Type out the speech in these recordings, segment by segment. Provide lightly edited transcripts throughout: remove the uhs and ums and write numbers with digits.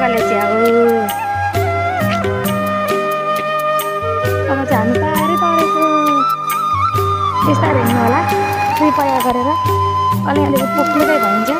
बगाले च्याउ अब चाहिँ हामी पारै परेको बिस्तारै हिँड्नु होला कृपया गरेर अलिअलि पुग्नुकै भइन्छ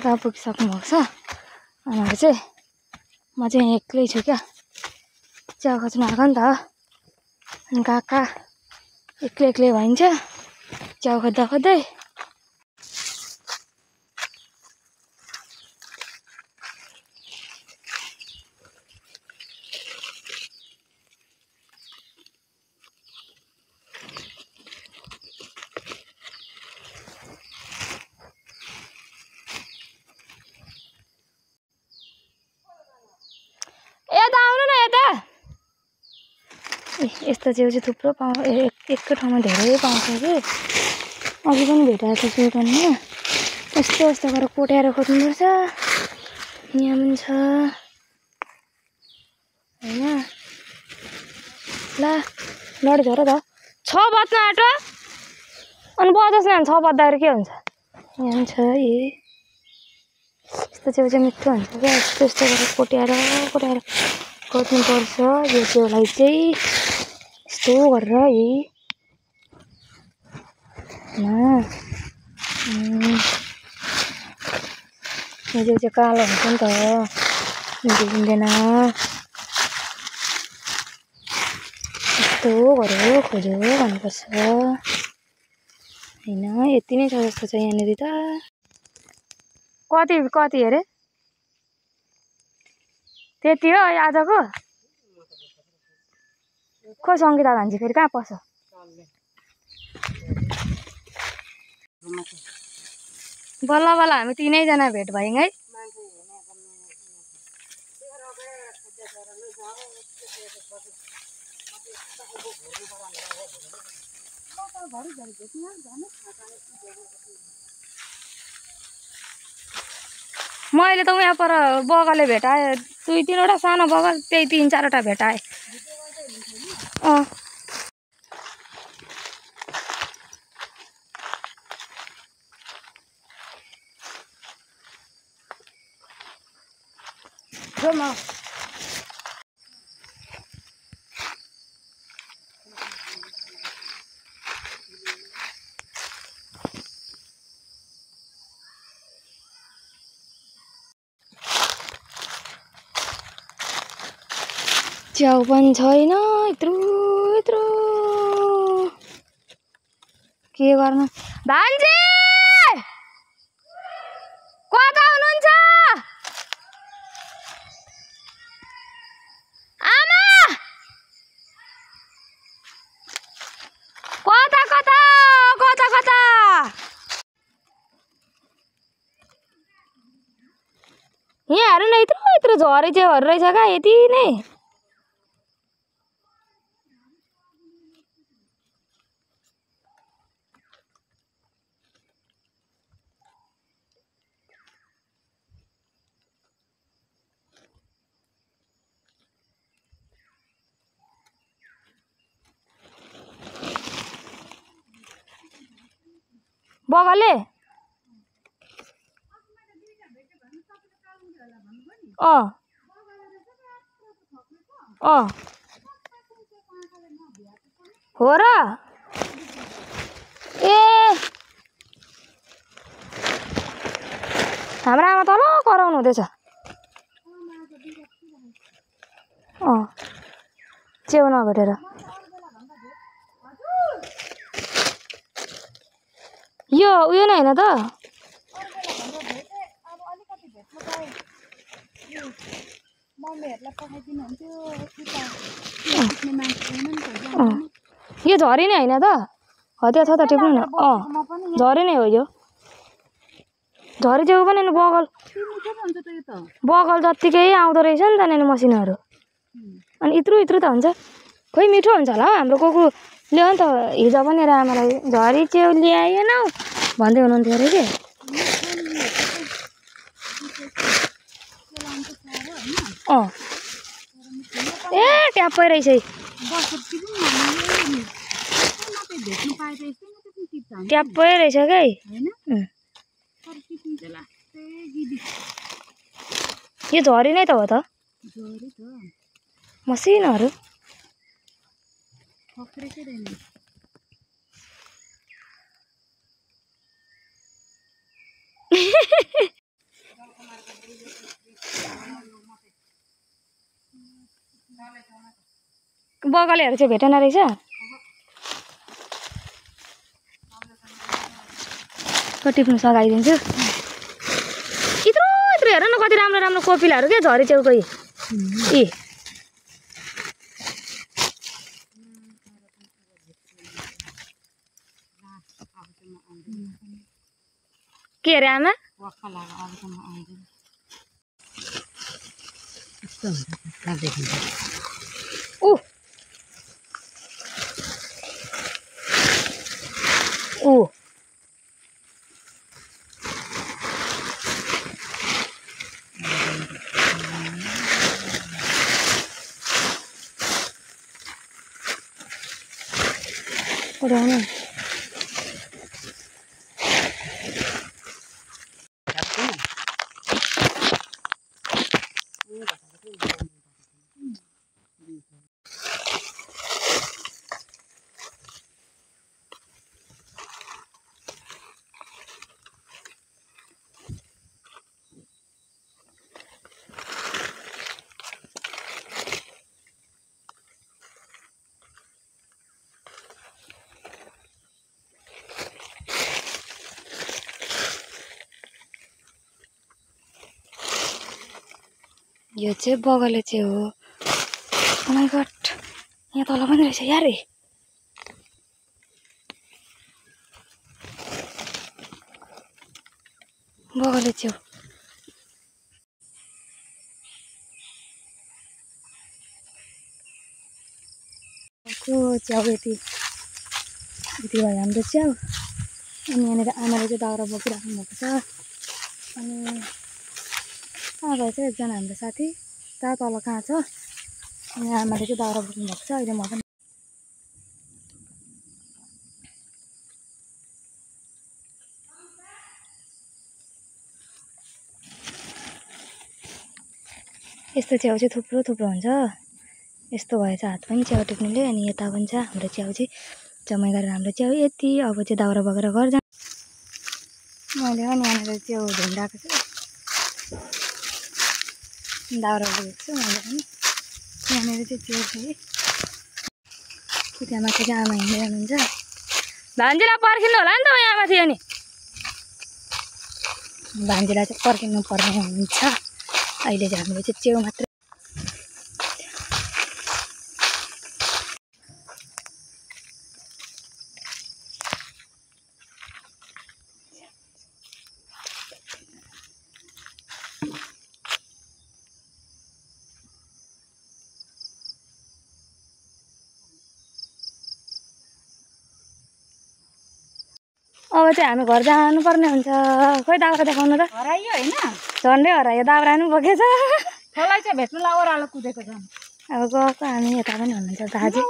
कहाँ पुगिसक्नु भएको छ अनि अब चाहिँ म चाहिँ एक्लै छु क्या चिया खोज्नु आएको नि त अनि कहाँ एक्लै एक्लै भइन्छ चिया खोज्दा खोज्दै यस्तो च्याउ चाहिँ थुप्रो एकै ठाउँमा धेरै पाउँछ कि अघि पनि भेटाएको छु पनि यस्तो यस्तो गरेर कोट्याएर खोज्नुपर्छ यहाँ पनि छ होइन ल लड झर त 6 बज्न आँट्यो अनि बजोस् न 6 बज्दाखेरि के हुन्छ यहाँ पनि छ यस्तो च्याउ चाहिँ मिठो हुन्छ क्या यस्तो यस्तो गरेर कोट्याएर खोज्नुपर्छ यो च्याउलाई चाहिँ यस्तो गरेर यो चाहिँ कालो हुन्छ नि त देखिँदैन यस्तो गरेर खोज्यो भन्नुपर्छ होइन यति नै छ जस्तो छ यहाँनिर त कति अरे त्यति हो आजको खोइ सङ्गीता भान्जी फेरि कहाँ पस्छ बल्ल बल्ल हामी 3 जना भेट भयौँ है मैले त यहाँ पर बगले भेटाएँ 2-3वटा सानो बगल त्यही 3-4वटा भेटाएँ च्याउ पनि छैन यत्रो के गर्नु भान्जी कता हुनुहुन्छ आमा कता यहाँ हेर्नु न यत्रो झरे च्याउहरू रहेछ क्या यति नै बगले हो र ए हाम्रो आमा तल कराउनु हुँदैछ च्याउ नभेटेर यो उयो नै हैन त यो झरी नै होइन त हतिया छ त टिप्नु न झरी नै हो यो झरी चाहिँ पनि बगल बगल जत्तिकै आउँदो रहेछ नि त नि मसिनहरू अनि इत्रु इत्रु त हुन्छ खोइ मिठो हुन्छ होला हाम्रो कोकु ल्यायो नि त हिजो पनि आमालाई झरी च्याउ ल्याएनौ भन्दै हुनुहुन्थ्यो अरे के ए ट्याप्पै रहेछ ट्याप्पै रहेछ के यो झरी नै त हो त मसिनहरू बगलेहरू चाहिँ भेटेन रहेछ टिप्नु सघाइदिन्छु इत्रो इत्रो हेर न कति राम्रो राम्रो कोपिलाहरू क्या झरी च्याउकै ए के अरे आमा उडाउने यो चाहिँ बगले चाहिँ हो ओ माय गॉड यहाँ तल पनि रहेछ यार बगले चाहिँ को च्याउ यति भयो हाम्रो च्याउ अनि यहाँनिर आमाले चाहिँ दाउरा बोकिराख्नु भएको छ अनि कहाँ गएछ एकजना हाम्रो साथी कहाँ तल कहाँ छ अनि आमाले चाहिँ दाउरा बोक्नु भएको छ अहिले म पनि यस्तो च्याउ चाहिँ थुप्रो थुप्रो हुन्छ यस्तो भएछ हात पनि च्याउ टिप्नुले अनि यता पनि छ हाम्रो च्याउ चाहिँ जम्मै गरेर हाम्रो च्याउ यति अब चाहिँ दाउरा बोकेर घर जान्छ मैले पनि यहाँनिर च्याउ ढुङ्गाएको छु दाउरा बोकेको छु मैले पनि यहाँनिर चाहिँ च्याउ छ है त्यहाँ माथि चाहिँ आमा हिँडिरहनुहुन्छ भान्जीलाई पर्खिनु होला नि त यहाँ माथि अनि भान्जीलाई चाहिँ पर्खिनु पर्ने हुन्छ अहिले चाहिँ हामीले चाहिँ च्याउ मात्र अब चाहिँ हामी घर जानुपर्ने हुन्छ खोइ दाउरा देखाउनु त हरायो होइन झन्डै हरायो दाउरा पनि बोकेछ खोलाई चाहिँ भेट्नुलाई ओह्रालो कुदेको छ अब गएको हामी यता पनि हुनुहुन्छ दाजु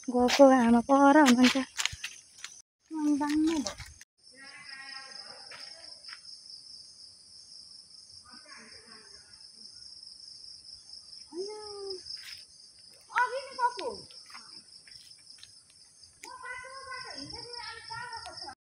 गएको आमा पर हुनुहुन्छ